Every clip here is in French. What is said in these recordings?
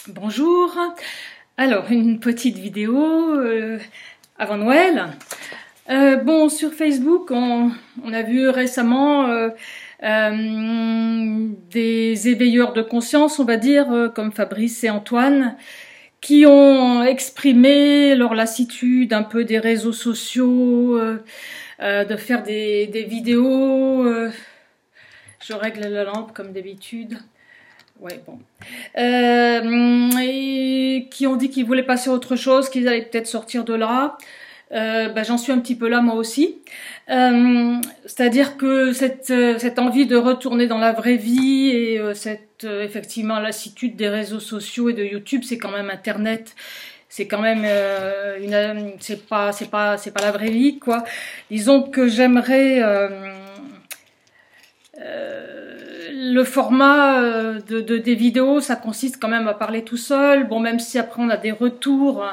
Bonjour, alors une petite vidéo avant Noël. Bon, sur Facebook, on a vu récemment des éveilleurs de conscience, on va dire, comme Fabrice et Antoine, qui ont exprimé leur lassitude un peu des réseaux sociaux, de faire des vidéos. Je règle la lampe comme d'habitude. Ouais, bon. Et qui ont dit qu'ils voulaient passer à autre chose, qu'ils allaient peut-être sortir de là. J'en suis un petit peu là moi aussi. C'est-à-dire que cette envie de retourner dans la vraie vie et cette effectivement lassitude des réseaux sociaux et de YouTube, c'est quand même Internet. C'est quand même c'est pas la vraie vie, quoi. Disons que j'aimerais le format des vidéos, ça consiste quand même à parler tout seul. Bon, même si après on a des retours,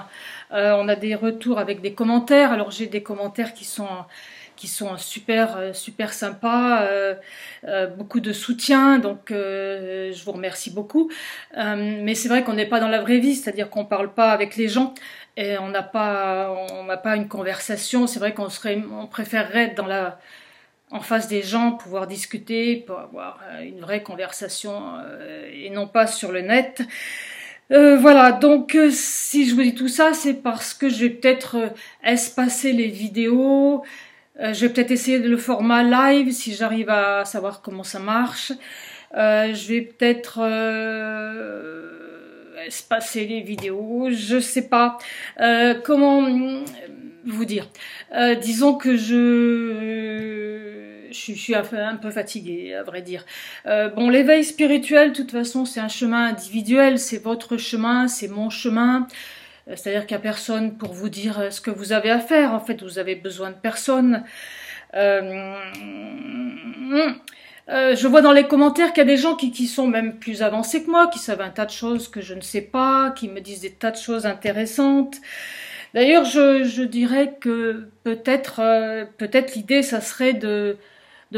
avec des commentaires. Alors j'ai des commentaires qui sont super sympas, beaucoup de soutien, donc je vous remercie beaucoup. Mais c'est vrai qu'on n'est pas dans la vraie vie, c'est-à-dire qu'on parle pas avec les gens et on n'a pas une conversation. C'est vrai on préférerait être en face des gens, pouvoir discuter, pour avoir une vraie conversation et non pas sur le net. Voilà, donc si je vous dis tout ça, c'est parce que je vais peut-être espacer les vidéos, je vais peut-être essayer le format live si j'arrive à savoir comment ça marche. Je vais peut-être espacer les vidéos, je sais pas comment vous dire. Disons que je suis un peu fatiguée, à vrai dire. Bon, l'éveil spirituel, de toute façon, c'est un chemin individuel, c'est votre chemin, c'est mon chemin. C'est-à-dire qu'il n'y a personne pour vous dire ce que vous avez à faire. En fait, vous avez besoin de personne. Je vois dans les commentaires qu'il y a des gens qui sont même plus avancés que moi, qui savent un tas de choses que je ne sais pas, qui me disent des tas de choses intéressantes. D'ailleurs, je dirais que peut-être l'idée, ça serait de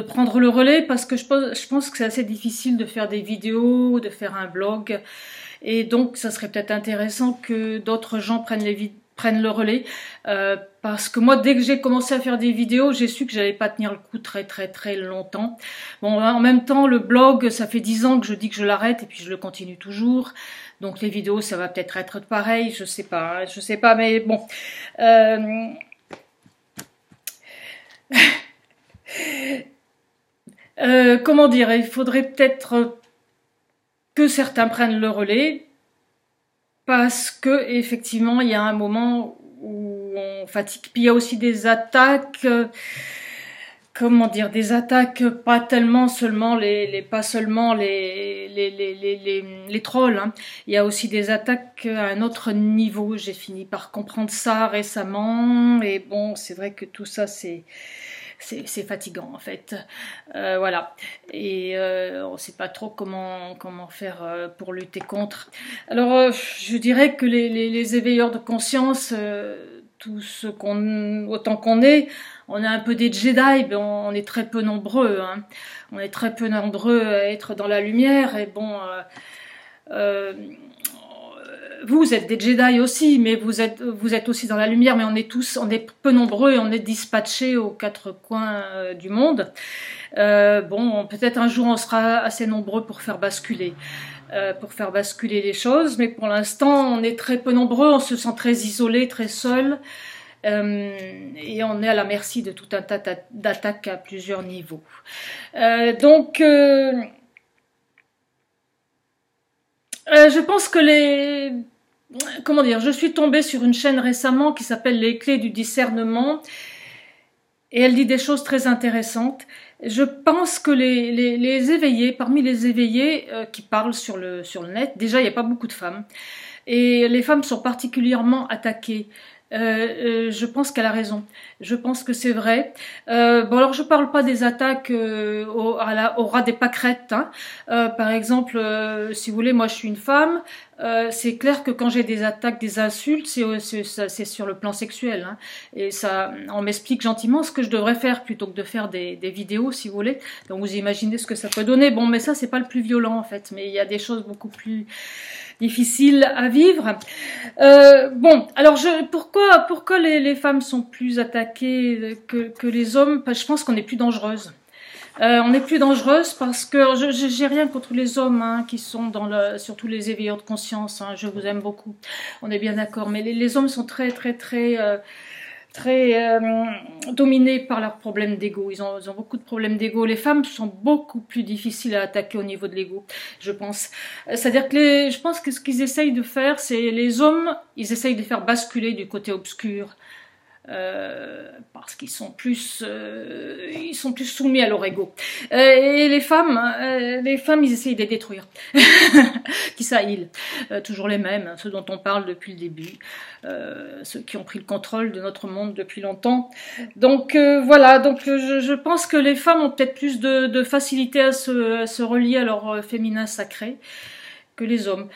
prendre le relais, parce que je pense que c'est assez difficile de faire des vidéos, de faire un blog, et donc ça serait peut-être intéressant que d'autres gens prennent le relais, parce que moi, dès que j'ai commencé à faire des vidéos, j'ai su que j'allais pas tenir le coup très longtemps. Bon, en même temps, le blog, ça fait 10 ans que je dis que je l'arrête, et puis je le continue toujours. Donc les vidéos, ça va peut-être être pareil, je sais pas, mais bon. Comment dire, il faudrait peut-être que certains prennent le relais, parce que effectivement, il y a un moment où on fatigue. Puis il y a aussi des attaques, comment dire, des attaques pas tellement seulement pas seulement les trolls, hein. Il y a aussi des attaques à un autre niveau. J'ai fini par comprendre ça récemment, et bon, c'est vrai que tout ça, c'est fatigant en fait, voilà, et on ne sait pas trop comment faire pour lutter contre. Alors je dirais que les éveilleurs de conscience, autant qu'on est, on est un peu des Jedi, mais on est très peu nombreux, hein. On est très peu nombreux à être dans la lumière, et bon, vous êtes des Jedi aussi, mais vous êtes aussi dans la lumière, mais on est peu nombreux et on est dispatchés aux quatre coins du monde. Bon, peut-être un jour on sera assez nombreux pour faire basculer les choses, mais pour l'instant on est très peu nombreux, on se sent très isolé, très seul, et on est à la merci de tout un tas d'attaques à plusieurs niveaux. Donc je pense que je suis tombée sur une chaîne récemment qui s'appelle Les Clés du discernement, et elle dit des choses très intéressantes. Je pense que les éveillés, parmi les éveillés qui parlent sur le net, déjà il n'y a pas beaucoup de femmes, et les femmes sont particulièrement attaquées. Je pense qu'elle a raison. Je pense que c'est vrai. Bon, alors je parle pas des attaques au ras des pâquerettes, hein. Par exemple, si vous voulez, moi je suis une femme. C'est clair que quand j'ai des attaques, des insultes, c'est sur le plan sexuel, hein. Et ça, on m'explique gentiment ce que je devrais faire plutôt que de faire des vidéos, si vous voulez. Donc vous imaginez ce que ça peut donner. Bon, mais ça c'est pas le plus violent en fait. Mais il y a des choses beaucoup plus difficile à vivre. Bon, alors pourquoi les femmes sont plus attaquées que les hommes? Je pense qu'on est plus dangereuses. On est plus dangereuse parce que j'ai rien contre les hommes hein, qui sont surtout les éveilleurs de conscience. Hein, je vous aime beaucoup, on est bien d'accord. Mais les hommes sont très dominés par leurs problèmes d'ego. Ils ont beaucoup de problèmes d'ego. Les femmes sont beaucoup plus difficiles à attaquer au niveau de l'ego, je pense. C'est-à-dire que je pense que ce qu'ils essayent de faire, c'est les hommes, ils essayent de faire basculer du côté obscur. Parce qu'ils sont plus soumis à leur ego. Et les femmes, ils essayent de les détruire. Qui ça, ils toujours les mêmes, ceux dont on parle depuis le début, ceux qui ont pris le contrôle de notre monde depuis longtemps. Donc voilà, donc je pense que les femmes ont peut-être plus de facilité à se relier à leur féminin sacré que les hommes.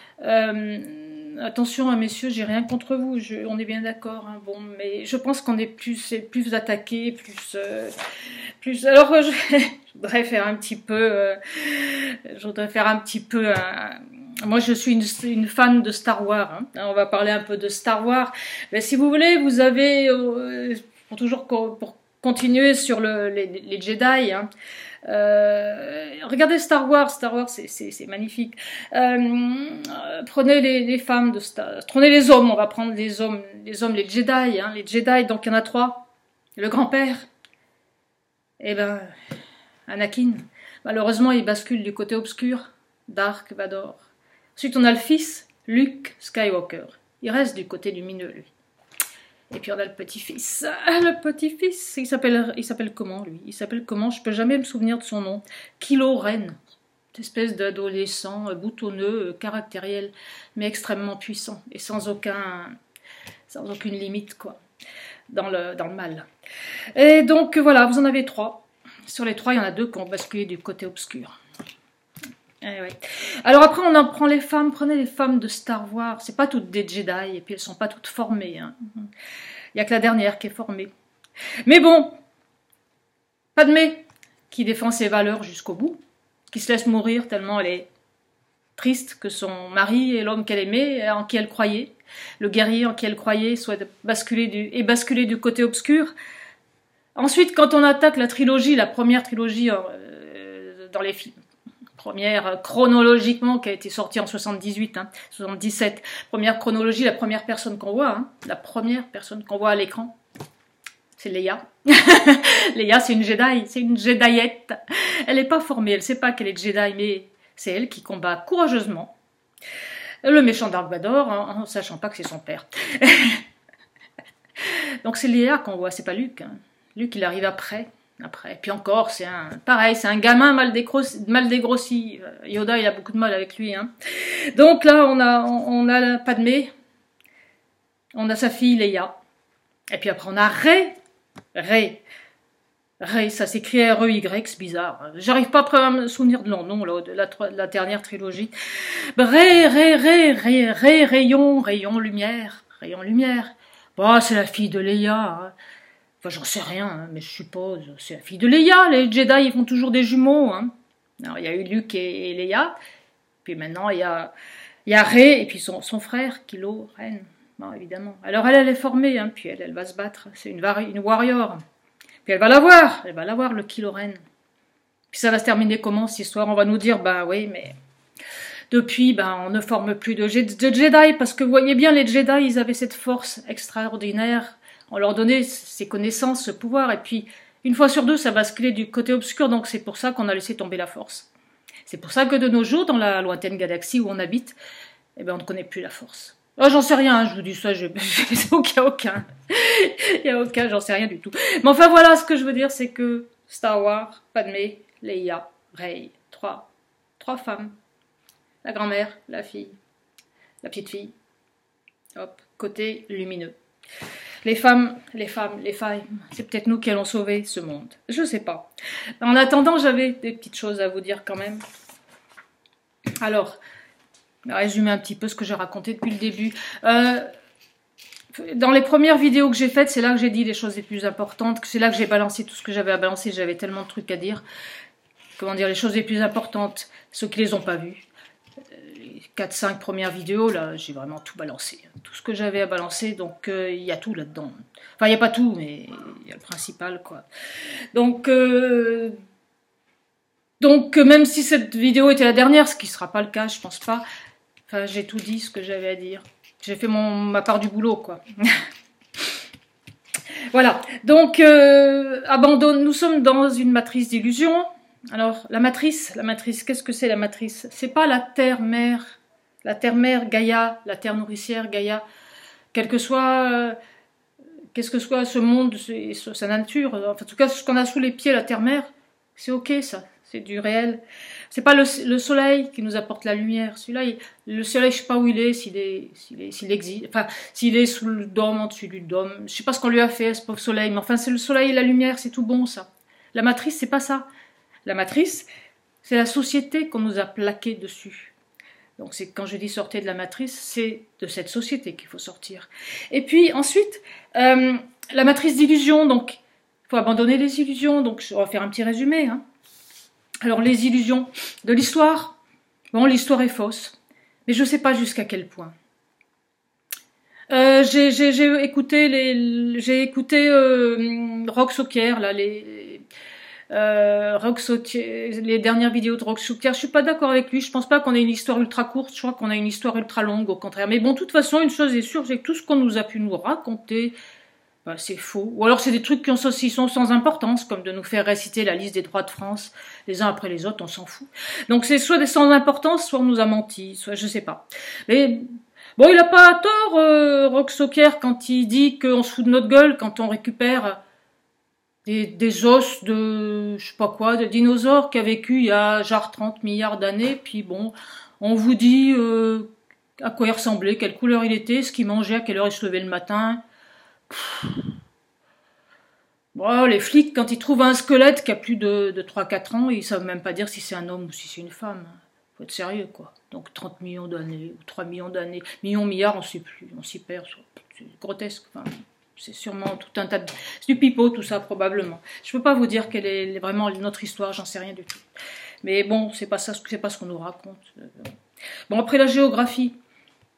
Attention, hein, messieurs, j'ai rien contre vous, on est bien d'accord. Hein, bon, mais je pense qu'on est plus attaqué, plus. Alors, je voudrais faire un petit peu. Moi, je suis une fan de Star Wars. Hein. On va parler un peu de Star Wars. Mais si vous voulez, vous avez pour continuer sur les Jedi. Hein, regardez Star Wars, c'est magnifique. Prenez les femmes de prenez les hommes, on va prendre les hommes, les Jedi, hein, les Jedi, donc il y en a 3. Le grand-père, et ben, Anakin, malheureusement il bascule du côté obscur, Dark Vador. Ensuite on a le fils, Luke Skywalker, il reste du côté lumineux lui. Et puis on a le petit-fils. Le petit-fils, il s'appelle comment lui? Il s'appelle comment? Je peux jamais me souvenir de son nom. Kylo Ren. Cette espèce d'adolescent boutonneux, caractériel, mais extrêmement puissant et sans aucune limite quoi. Dans le mal. Et donc voilà, vous en avez 3. Sur les 3, il y en a 2 qui ont basculé du côté obscur. Eh ouais. Alors après, on en prend les femmes. Prenez les femmes de Star Wars. C'est pas toutes des Jedi et puis elles sont pas toutes formées. Hein. Il y a que la dernière qui est formée. Mais bon, Padmé, qui défend ses valeurs jusqu'au bout, qui se laisse mourir tellement elle est triste que son mari et l'homme qu'elle aimait, en qui elle croyait, le guerrier en qui elle croyait, soit basculé du côté obscur. Ensuite, quand on attaque la première trilogie dans les films, première chronologiquement qui a été sortie en 78, hein, 77. Première chronologie, la première personne qu'on voit, hein, la première personne qu'on voit à l'écran, c'est Leia. Leia, c'est une Jedi, c'est une Jediette. Elle n'est pas formée, elle ne sait pas qu'elle est Jedi, mais c'est elle qui combat courageusement le méchant Dark Vador en sachant pas que c'est son père. Donc c'est Leia qu'on voit, c'est pas Luke. Hein. Luke, il arrive après. Puis encore, c'est un gamin mal dégrossi. Yoda, il a beaucoup de mal avec lui. Hein. Donc là, on a Padmé, on a sa fille Leia, et puis après on a Rey, ça s'écrit R-E-Y, c'est bizarre. J'arrive pas à me souvenir de leur nom là, de la dernière trilogie. Rayon, lumière. Bon, c'est la fille de Leia. Hein. Enfin, j'en sais rien, hein, mais je suppose. C'est la fille de Leia. Les Jedi, ils font toujours des jumeaux. Hein. Alors, il y a eu Luke et Leia. Puis maintenant, il y a Rey et puis son frère, Kylo Ren. Bon, évidemment. Alors, elle est formée. Hein, puis elle va se battre. C'est une warrior. Puis elle va l'avoir, le Kylo Ren. Puis ça va se terminer comment, cette histoire? On va nous dire, bah oui, mais... Depuis, on ne forme plus de Jedi. Parce que vous voyez bien, les Jedi, ils avaient cette force extraordinaire. On leur donnait ces connaissances, ce pouvoir, et puis, une fois sur 2, ça basculait du côté obscur, donc c'est pour ça qu'on a laissé tomber la force. C'est pour ça que de nos jours, dans la lointaine galaxie où on habite, on ne connaît plus la force. Oh, j'en sais rien, hein, je vous dis ça, il n'y a aucun, j'en sais rien du tout. Mais enfin, voilà, ce que je veux dire, c'est que Star Wars, Padmé, Leia, Rey, 3 femmes. La grand-mère, la fille, la petite fille. Hop, côté lumineux. Les femmes, c'est peut-être nous qui allons sauver ce monde. Je sais pas. En attendant, j'avais des petites choses à vous dire quand même. Alors, résumer un petit peu ce que j'ai raconté depuis le début. Dans les premières vidéos que j'ai faites, c'est là que j'ai dit les choses les plus importantes. C'est là que j'ai balancé tout ce que j'avais à balancer. J'avais tellement de trucs à dire. Comment dire, les choses les plus importantes, ceux qui les ont pas vues. 4-5 premières vidéos, là, j'ai vraiment tout balancé. Tout ce que j'avais à balancer, donc il y a tout là-dedans. Enfin, il n'y a pas tout, mais il y a le principal, quoi. Donc même si cette vidéo était la dernière, ce qui ne sera pas le cas, je pense pas, enfin, j'ai tout dit ce que j'avais à dire. J'ai fait ma part du boulot, quoi. Voilà, donc abandonne. Nous sommes dans une matrice d'illusion. Alors, la matrice, qu'est-ce que c'est la matrice? C'est pas la terre-mère, Gaïa, la terre nourricière, Gaïa, qu'est-ce que soit ce monde, sa nature, enfin, en tout cas, ce qu'on a sous les pieds, la terre-mère, c'est ok, ça, c'est du réel. C'est pas le soleil qui nous apporte la lumière. Celui-là, le soleil, je sais pas où il est, s'il existe, enfin, s'il est sous le dôme, en dessus du dôme. Je sais pas ce qu'on lui a fait, ce pauvre soleil, mais enfin, c'est le soleil et la lumière, c'est tout bon, ça. La matrice, c'est pas ça. La matrice, c'est la société qu'on nous a plaqué dessus. Donc, c'est quand je dis sortez de la matrice, c'est de cette société qu'il faut sortir. Et puis, ensuite, la matrice d'illusion, donc, il faut abandonner les illusions. Donc, on va faire un petit résumé, hein. Alors, les illusions de l'histoire, bon, l'histoire est fausse, mais je ne sais pas jusqu'à quel point. J'ai écouté Rock Soccer, là, les dernières vidéos de Rock Soccer. Je suis pas d'accord avec lui. Je pense pas qu'on ait une histoire ultra courte. Je crois qu'on a une histoire ultra longue, au contraire. Mais bon, de toute façon, une chose est sûre, c'est que tout ce qu'on nous a pu nous raconter, ben, c'est faux. Ou alors c'est des trucs qui sont sans importance, comme de nous faire réciter la liste des droits de France les uns après les autres, on s'en fout. Donc c'est soit des sans importance, soit on nous a menti, soit je sais pas. Mais bon, il a pas tort, Rock Soccer, quand il dit qu'on se fout de notre gueule quand on récupère des os de, je sais pas quoi, de dinosaures qui a vécu il y a genre 30 milliards d'années, puis bon, on vous dit à quoi il ressemblait, quelle couleur il était, ce qu'il mangeait, à quelle heure il se levait le matin. Bon, les flics, quand ils trouvent un squelette qui a plus de 3-4 ans, ils savent même pas dire si c'est un homme ou si c'est une femme. Faut être sérieux, quoi. Donc 30 millions d'années, ou 3 millions d'années, millions, milliards, on sait plus, on s'y perd. C'est grotesque, enfin, c'est sûrement tout un tas de... C'est du pipeau, tout ça, probablement. Je peux pas vous dire quelle est vraiment notre histoire, j'en sais rien du tout. Mais bon, c'est pas ça, c'est pas ce qu'on nous raconte. Bon, après la géographie.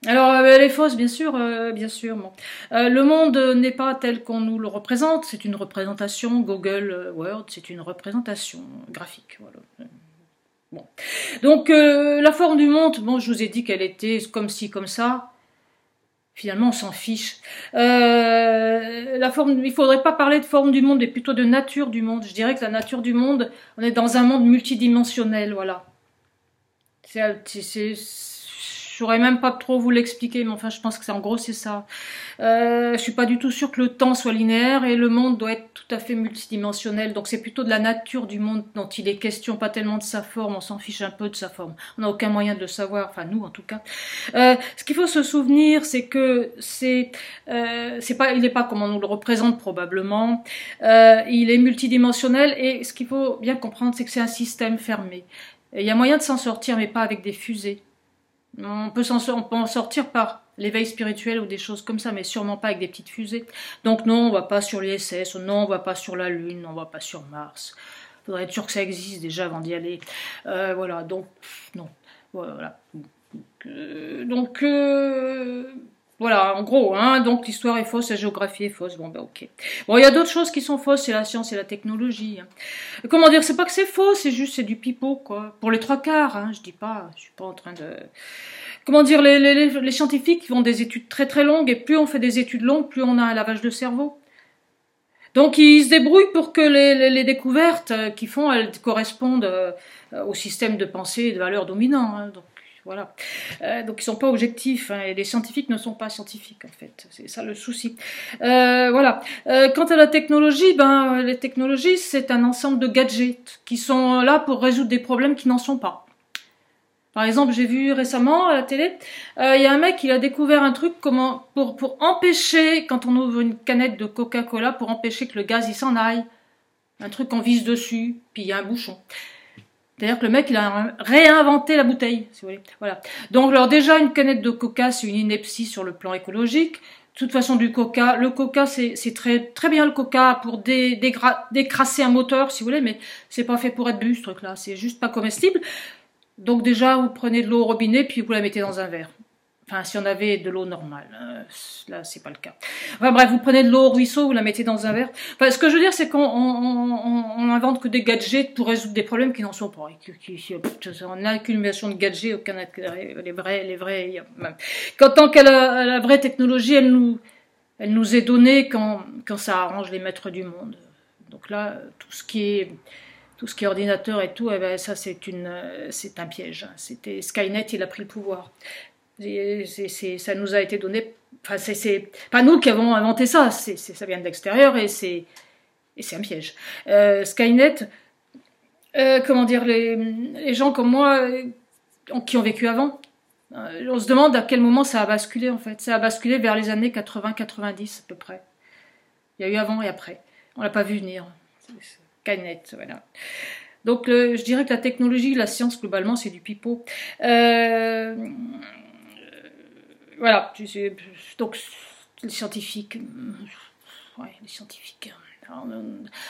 Alors, elle est fausse, bien sûr, bien sûr. Bon. Le monde n'est pas tel qu'on nous le représente, c'est une représentation. Google Word, c'est une représentation graphique. Voilà. Bon. Donc, la forme du monde, bon, je vous ai dit qu'elle était comme ci, comme ça. Finalement, on s'en fiche. La forme, il faudrait pas parler de forme du monde, mais plutôt de nature du monde. Je dirais que la nature du monde, on est dans un monde multidimensionnel, voilà. Je saurais même pas trop vous l'expliquer, mais enfin, je pense que c'est en gros, c'est ça. Je suis pas du tout sûre que le temps soit linéaire et le monde doit être tout à fait multidimensionnel. Donc, c'est plutôt de la nature du monde dont il est question, pas tellement de sa forme. On s'en fiche un peu de sa forme. On n'a aucun moyen de le savoir, enfin, nous, en tout cas. Ce qu'il faut se souvenir, c'est que il n'est pas comme on nous le représente probablement. Il est multidimensionnel et ce qu'il faut bien comprendre, c'est que c'est un système fermé. Et il y a moyen de s'en sortir, mais pas avec des fusées. On peut en sortir par l'éveil spirituel ou des choses comme ça, mais sûrement pas avec des petites fusées. Donc non, on va pas sur l'ISS, non, on va pas sur la Lune, on va pas sur Mars. Faudrait être sûr que ça existe déjà avant d'y aller. Voilà, donc non, voilà. Voilà, en gros, hein, donc l'histoire est fausse, la géographie est fausse, bon ben ok. Bon, il y a d'autres choses qui sont fausses, c'est la science et la technologie. Hein. Comment dire, c'est pas que c'est faux, c'est du pipeau, quoi. Pour les 3/4, hein, je suis pas en train de... Comment dire, les scientifiques font des études très très longues, et plus on fait des études longues, plus on a un lavage de cerveau. Donc ils se débrouillent pour que les découvertes qu'ils font, elles correspondent au système de pensée et de valeurs dominants, hein, donc... Voilà. Donc ils sont pas objectifs, hein, et les scientifiques ne sont pas scientifiques en fait. C'est ça le souci. Voilà. Quant à la technologie, les technologies c'est un ensemble de gadgets qui sont là pour résoudre des problèmes qui n'en sont pas. Par exemple, j'ai vu récemment à la télé, il y a un mec qui a découvert un truc pour empêcher, quand on ouvre une canette de Coca-Cola, pour empêcher que le gaz il s'en aille. Un truc qu'on visse dessus, puis il y a un bouchon. C'est-à-dire que le mec, il a réinventé la bouteille, si vous voulez. Voilà. Donc, alors déjà, une canette de coca, c'est une ineptie sur le plan écologique. De toute façon, le coca, c'est très, très bien le coca pour décrasser un moteur, si vous voulez, mais c'est pas fait pour être bu, ce truc-là. C'est juste pas comestible. Donc déjà, vous prenez de l'eau au robinet, puis vous la mettez dans un verre. Enfin, si on avait de l'eau normale, là, c'est pas le cas. Enfin bref, vous prenez de l'eau au ruisseau, vous la mettez dans un verre. Enfin, ce que je veux dire, c'est qu'on invente que des gadgets pour résoudre des problèmes qui n'en sont pas. En accumulation de gadgets, aucun intérêt. Les vrais. Tant qu'à la vraie technologie, elle nous est donnée quand ça arrange les maîtres du monde. Donc là, tout ce qui est ordinateur et tout, eh ben, ça c'est un piège. C'était Skynet, il a pris le pouvoir. Ça nous a été donné. Enfin, c'est pas nous qui avons inventé ça. Ça vient de l'extérieur et c'est un piège. Skynet, comment dire, les gens comme moi qui ont vécu avant, on se demande à quel moment ça a basculé en fait. Ça a basculé vers les années 80-90 à peu près. Il y a eu avant et après. On l'a pas vu venir. Skynet, voilà. Donc je dirais que la technologie, la science globalement, c'est du pipeau. Voilà, donc les scientifiques, alors,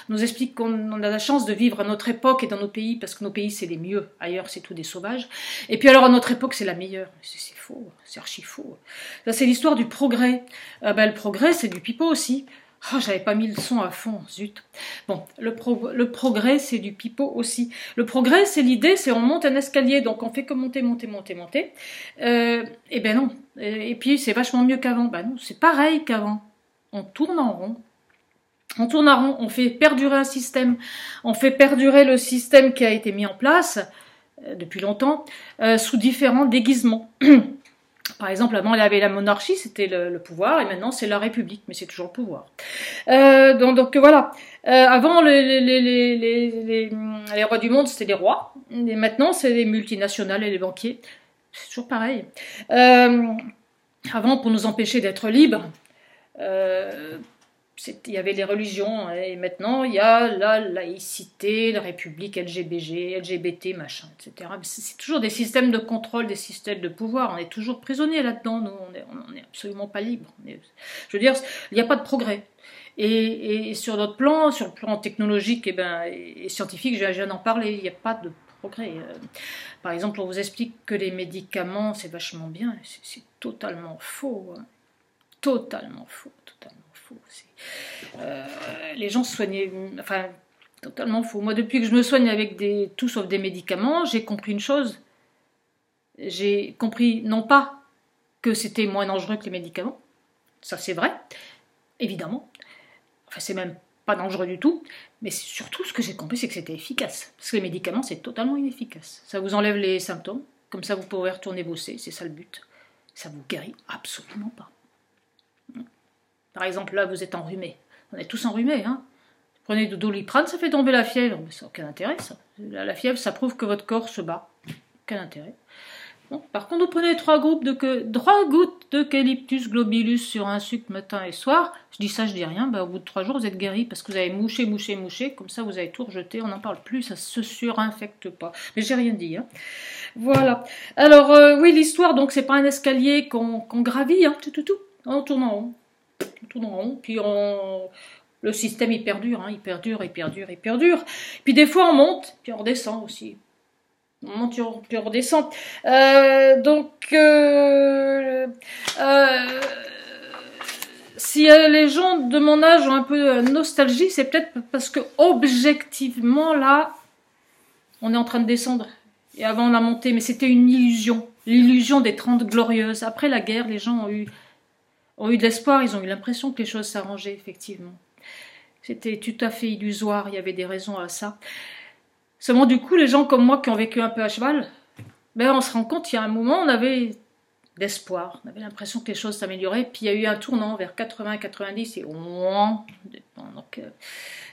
nous expliquent qu'on a la chance de vivre à notre époque et dans nos pays, parce que nos pays c'est les mieux, ailleurs c'est tout des sauvages, et puis alors à notre époque c'est la meilleure, c'est faux, c'est archi faux. Ça c'est l'histoire du progrès, le progrès c'est du pipeau aussi. Oh, j'avais pas mis le son à fond, zut. Bon, le progrès, c'est du pipeau aussi. Le progrès, c'est l'idée, c'est on monte un escalier, donc on fait que monter. Et ben non. Et puis, c'est vachement mieux qu'avant. Ben non, c'est pareil qu'avant. On tourne en rond. On fait perdurer un système. On fait perdurer le système qui a été mis en place depuis longtemps, sous différents déguisements. Par exemple, avant, il y avait la monarchie, c'était le pouvoir, et maintenant, c'est la République, mais c'est toujours le pouvoir. Donc voilà. Avant, les rois du monde, c'était les rois, et maintenant, c'est les multinationales et les banquiers. C'est toujours pareil. Avant, pour nous empêcher d'être libres, il y avait les religions, et maintenant il y a la laïcité, la république LGBT, machin, etc. C'est toujours des systèmes de contrôle, des systèmes de pouvoir. On est toujours prisonniers là-dedans. Nous, on n'est absolument pas libres. Je veux dire, il n'y a pas de progrès. Et sur d'autres plans, sur le plan technologique et scientifique, je viens d'en parler, il n'y a pas de progrès. Par exemple, on vous explique que les médicaments, c'est vachement bien. C'est totalement faux. Hein. Totalement faux. Les gens se soignaient, enfin, totalement faux. Moi, depuis que je me soigne avec tout sauf des médicaments, j'ai compris une chose. J'ai compris, non pas que c'était moins dangereux que les médicaments, ça c'est vrai, évidemment. Enfin, c'est même pas dangereux du tout, mais surtout ce que j'ai compris, c'est que c'était efficace. Parce que les médicaments, c'est totalement inefficace. Ça vous enlève les symptômes, comme ça vous pouvez retourner bosser, c'est ça le but. Ça vous guérit absolument pas. Par exemple, là, vous êtes enrhumé. On est tous enrhumés, hein. Prenez du Doliprane, ça fait tomber la fièvre. Mais ça n'a aucun intérêt, ça. La fièvre, ça prouve que votre corps se bat. Aucun intérêt. Bon. Par contre, vous prenez 3 gouttes d'eucalyptus globulus sur un sucre matin et soir. Je dis ça, je dis rien. Au bout de 3 jours, vous êtes guéri parce que vous avez mouché. Comme ça, vous avez tout rejeté. On n'en parle plus. Ça se surinfecte pas. Mais j'ai rien dit, hein. Voilà. Alors, oui, l'histoire, donc, c'est pas un escalier qu'on gravit, hein. Tout. On tourne en rond. Puis le système il perdure, il perdure. Puis des fois on monte, puis on redescend aussi. On monte, puis on redescend. Si les gens de mon âge ont un peu de nostalgie, c'est peut-être parce que objectivement là, on est en train de descendre. Et avant on a monté, mais c'était une illusion. L'illusion des 30 glorieuses. Après la guerre, les gens ont eu de l'espoir, ils ont eu l'impression que les choses s'arrangeaient, effectivement. C'était tout à fait illusoire, il y avait des raisons à ça. Seulement, du coup, les gens comme moi qui ont vécu un peu à cheval, on se rend compte, il y a un moment, on avait d'espoir, on avait l'impression que les choses s'amélioraient, puis il y a eu un tournant vers 80-90, et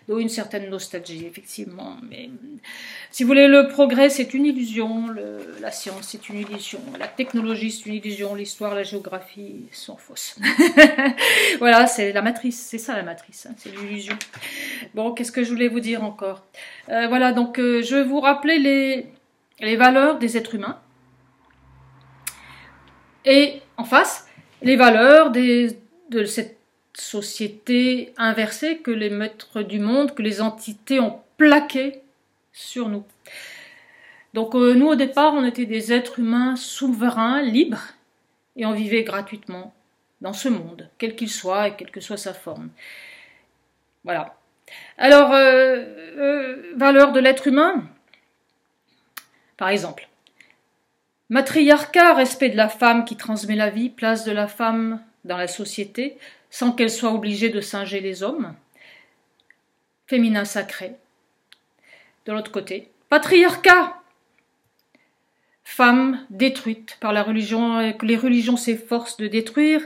donc une certaine nostalgie, effectivement. Mais si vous voulez, le progrès, c'est une illusion, la science, c'est une illusion, la technologie, c'est une illusion, l'histoire, la géographie sont fausses. Voilà, c'est la matrice, c'est ça la matrice, hein, c'est l'illusion. Bon, qu'est-ce que je voulais vous dire encore? Voilà, donc je vais vous rappeler les valeurs des êtres humains. Et en face, les valeurs de cette société inversée que les maîtres du monde, que les entités ont plaqué sur nous. Donc nous, au départ, on était des êtres humains souverains, libres, et on vivait gratuitement dans ce monde, quel qu'il soit et quelle que soit sa forme. Voilà. Alors, valeur de l'être humain, par exemple. Matriarcat, respect de la femme qui transmet la vie, place de la femme dans la société, sans qu'elle soit obligée de singer les hommes. Féminin sacré. De l'autre côté, patriarcat, femme détruite par la religion, que les religions s'efforcent de détruire,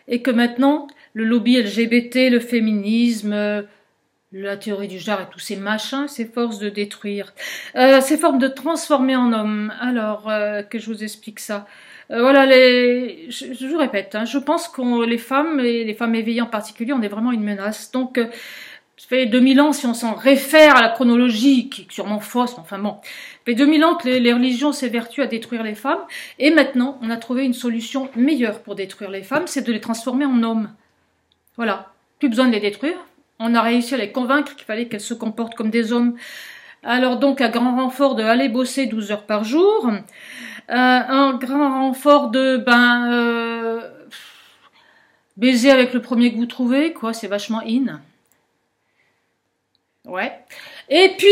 et que maintenant, le lobby LGBT, le féminisme, la théorie du genre et tous ces machins s'efforcent de détruire. S'efforcent de transformer en homme. Alors, que je vous explique ça. Voilà, je vous répète, hein, je pense que les femmes, et les femmes éveillées en particulier, on est vraiment une menace. Donc, ça fait 2000 ans, si on s'en réfère à la chronologie, qui est sûrement fausse, enfin bon, ça fait 2000 ans que les religions s'évertuent à détruire les femmes, et maintenant, on a trouvé une solution meilleure pour détruire les femmes, c'est de les transformer en hommes. Voilà, plus besoin de les détruire, on a réussi à les convaincre qu'il fallait qu'elles se comportent comme des hommes. Alors donc, à grand renfort de aller bosser 12 heures par jour, un grand renfort de, baiser avec le premier que vous trouvez, quoi, c'est vachement in. Ouais. Et puis,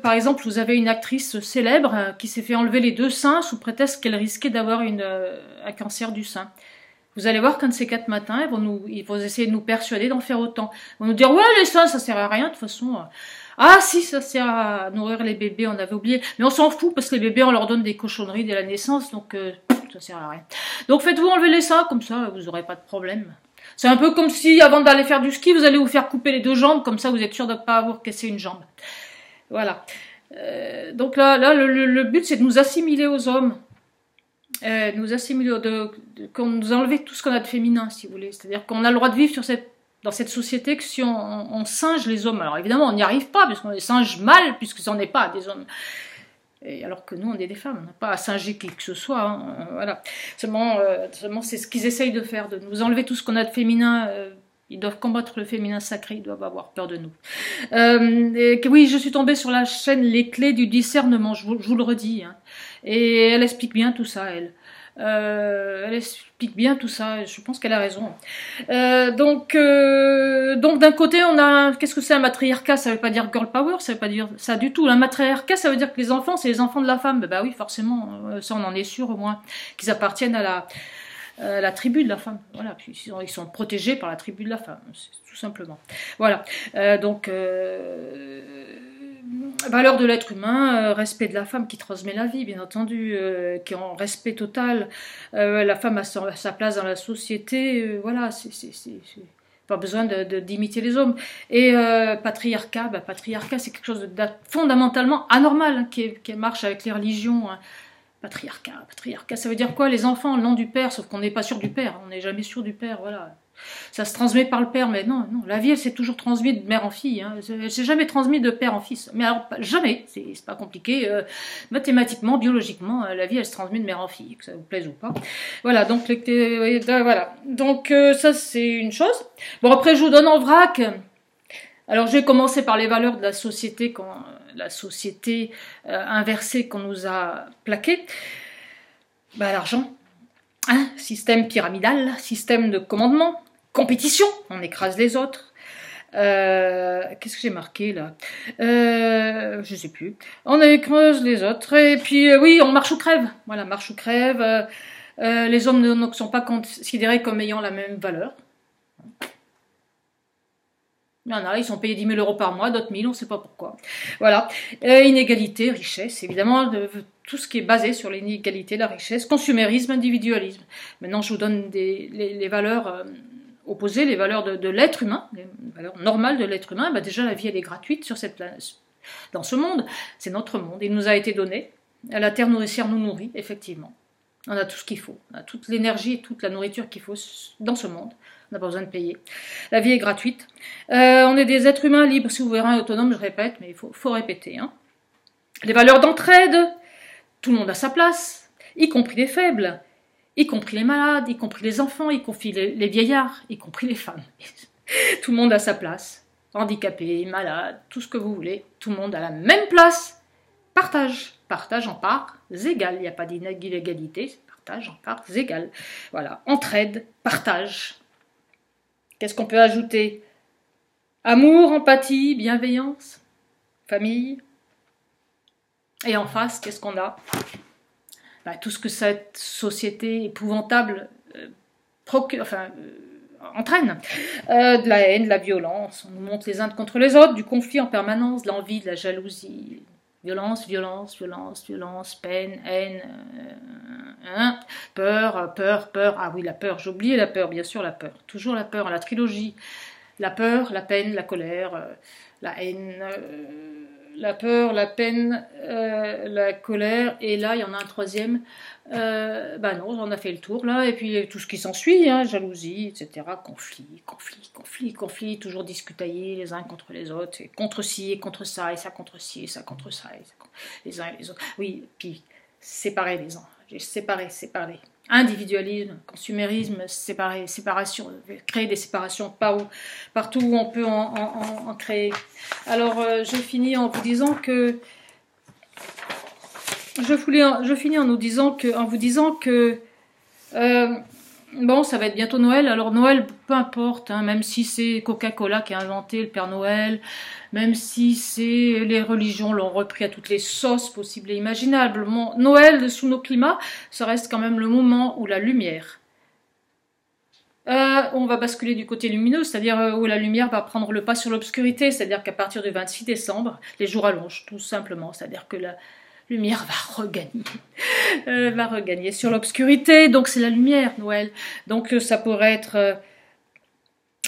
par exemple, vous avez une actrice célèbre qui s'est fait enlever les 2 seins sous prétexte qu'elle risquait d'avoir un cancer du sein. Vous allez voir qu'un de ces 4 matins, ils vont essayer de nous persuader d'en faire autant. Ils vont nous dire, ouais, les seins, ça sert à rien, de toute façon. Ah si, ça sert à nourrir les bébés, on avait oublié. Mais on s'en fout, parce que les bébés, on leur donne des cochonneries dès la naissance, donc ça sert à rien. Donc faites-vous enlever les seins, comme ça, vous n'aurez pas de problème. C'est un peu comme si, avant d'aller faire du ski, vous allez vous faire couper les 2 jambes, comme ça vous êtes sûr de ne pas avoir cassé une jambe. Voilà. Donc là le but, c'est de nous assimiler aux hommes. Nous assimiler, qu'on nous enlever tout ce qu'on a de féminin, si vous voulez. C'est-à-dire qu'on a le droit de vivre dans cette société que si on singe les hommes. Alors évidemment, on n'y arrive pas, puisqu'on les singe mal, puisque ce n'est pas des hommes. Et alors que nous, on est des femmes, on n'a pas à singer qui que ce soit. Hein, voilà. Seulement c'est ce qu'ils essayent de faire, de nous enlever tout ce qu'on a de féminin. Ils doivent combattre le féminin sacré, ils doivent avoir peur de nous. Oui, je suis tombée sur la chaîne Les Clés du discernement, je vous le redis. Hein. Et elle explique bien tout ça, elle. Elle explique bien tout ça, je pense qu'elle a raison. Donc d'un côté, on a... Qu'est-ce que c'est un matriarcat? Ça veut pas dire girl power, ça veut pas dire ça du tout. Un matriarcat, ça veut dire que les enfants, c'est les enfants de la femme. Bah oui, forcément, ça on en est sûr au moins, qu'ils appartiennent à la tribu de la femme. Voilà, puis ils sont protégés par la tribu de la femme, tout simplement. Voilà, valeur de l'être humain, respect de la femme qui transmet la vie, bien entendu, qui est en respect total. La femme a sa place dans la société, voilà, c'est pas besoin d'imiter les hommes. Et patriarcat, patriarcat, c'est quelque chose de fondamentalement anormal, hein, qui marche avec les religions. Hein. Patriarcat, ça veut dire quoi? Les enfants ont le nom du père, sauf qu'on n'est pas sûr du père, on n'est jamais sûr du père, voilà. Ça se transmet par le père, mais non, la vie, elle s'est toujours transmise de mère en fille, hein. Elle s'est jamais transmise de père en fils, mais alors, jamais, c'est pas compliqué, mathématiquement, biologiquement, la vie, elle se transmet de mère en fille, que ça vous plaise ou pas. Voilà, donc, voilà. Donc, ça, c'est une chose. Bon, après, je vous donne en vrac. Alors, je vais commencer par les valeurs de la société, inversée qu'on nous a plaquée. L'argent, hein, système pyramidal, système de commandement, compétition, on écrase les autres. Qu'est-ce que j'ai marqué là? Je sais plus. On écrase les autres et puis oui, on marche ou crève. Voilà, marche ou crève. Les hommes ne sont pas considérés comme ayant la même valeur. Il y en a, ils sont payés 10 000 euros par mois, d'autres 1000, on ne sait pas pourquoi. Voilà. Inégalité, richesse, évidemment, tout ce qui est basé sur l'inégalité, la richesse, consumérisme, individualisme. Maintenant, je vous donne les valeurs opposées, les valeurs de l'être humain, les valeurs normales de l'être humain. Déjà, la vie, elle est gratuite sur cette planète, dans ce monde. C'est notre monde. Il nous a été donné. La terre nourricière nous nourrit, effectivement. On a tout ce qu'il faut. On a toute l'énergie et toute la nourriture qu'il faut dans ce monde. On n'a pas besoin de payer. La vie est gratuite. On est des êtres humains libres, souverains et autonomes, je répète, mais il faut répéter. Hein. Les valeurs d'entraide, tout le monde a sa place, y compris les faibles, y compris les malades, y compris les enfants, y compris les vieillards, y compris les femmes. Tout le monde a sa place. Handicapé, malade, tout ce que vous voulez. Tout le monde a la même place. Partage partage en parts égales. Il n'y a pas d'inégalité, c'est partage en parts égales. Voilà, entraide, partage. Qu'est-ce qu'on peut ajouter? Amour, empathie, bienveillance, famille. Et en face, qu'est-ce qu'on a? Tout ce que cette société épouvantable entraîne. De la haine, de la violence, on nous monte les uns contre les autres, du conflit en permanence, de l'envie, de la jalousie, violence, violence, violence, violence, peine, haine, peur, peur, peur, ah oui la peur, j'ai oublié la peur, bien sûr la peur, toujours la peur, la trilogie, la peur, la peine, la colère, la haine, la peur, la peine, la colère, et là il y en a un troisième, non, on a fait le tour là, et puis tout ce qui s'ensuit, hein, jalousie, etc., conflit, toujours discutailler les uns contre les autres, et contre ci et contre ça, et ça contre ci, et ça contre ça, et ça contre les uns et les autres, oui, puis séparer les uns, séparer. Individualisme, consumérisme, séparation, créer des séparations partout où on peut en créer. Alors, je finis en vous disant que bon, ça va être bientôt Noël. Alors Noël, peu importe, hein, même si c'est Coca-Cola qui a inventé le Père Noël, même si c'est les religions l'ont repris à toutes les sauces possibles et imaginables. Noël, sous nos climats, ça reste quand même le moment où la lumière, on va basculer du côté lumineux, c'est-à-dire où la lumière va prendre le pas sur l'obscurité, c'est-à-dire qu'à partir du 26 décembre, les jours allongent, tout simplement, c'est-à-dire que la lumière va regagner sur l'obscurité, donc c'est la lumière, Noël. Donc ça pourrait être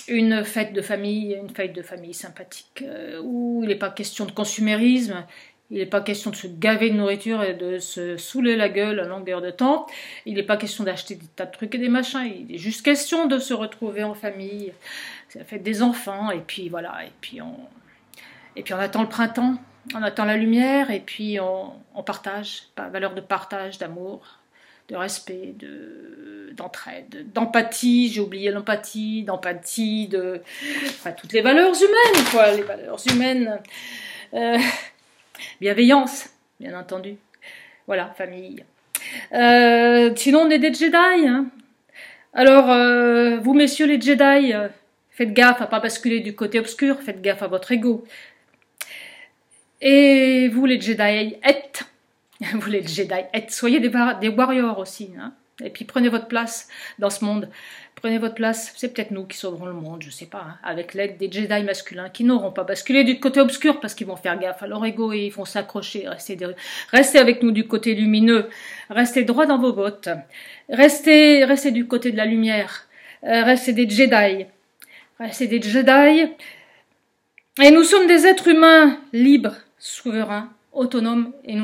une fête de famille sympathique, où il n'est pas question de consumérisme, il n'est pas question de se gaver de nourriture et de se saouler la gueule à longueur de temps, il n'est pas question d'acheter des tas de trucs et des machins, il est juste question de se retrouver en famille, c'est la fête des enfants, et puis voilà, et puis on attend le printemps, on attend la lumière, et puis on partage, valeur de partage, d'amour, de respect, d'entraide, d'empathie, j'ai oublié l'empathie, toutes les valeurs humaines, quoi, les valeurs humaines, bienveillance, bien entendu, voilà, famille. Sinon, on est des Jedi, hein. Alors, vous messieurs les Jedi, faites gaffe à pas basculer du côté obscur, faites gaffe à votre ego. Et vous les Jedi soyez des warriors aussi, hein. Et puis prenez votre place dans ce monde. Prenez votre place, c'est peut-être nous qui sauverons le monde, je sais pas, hein, avec l'aide des Jedi masculins qui n'auront pas basculé du côté obscur parce qu'ils vont faire gaffe à leur ego et ils vont s'accrocher, restez avec nous du côté lumineux, restez droit dans vos bottes, restez du côté de la lumière, restez des Jedi, et nous sommes des êtres humains libres, souverains, autonomes, et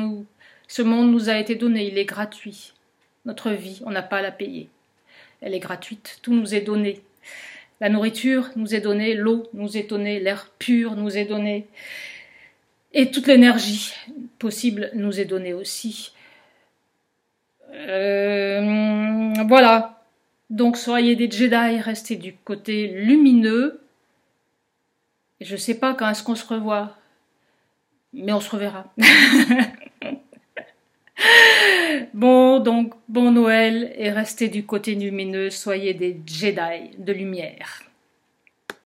ce monde nous a été donné, il est gratuit. Notre vie, on n'a pas à la payer. Elle est gratuite, tout nous est donné. La nourriture nous est donnée, l'eau nous est donnée, l'air pur nous est donné. Et toute l'énergie possible nous est donnée aussi. Voilà. Donc soyez des Jedi, restez du côté lumineux. Et je ne sais pas quand est-ce qu'on se revoit, mais on se reverra. Bon Noël, et restez du côté lumineux, soyez des Jedi de lumière.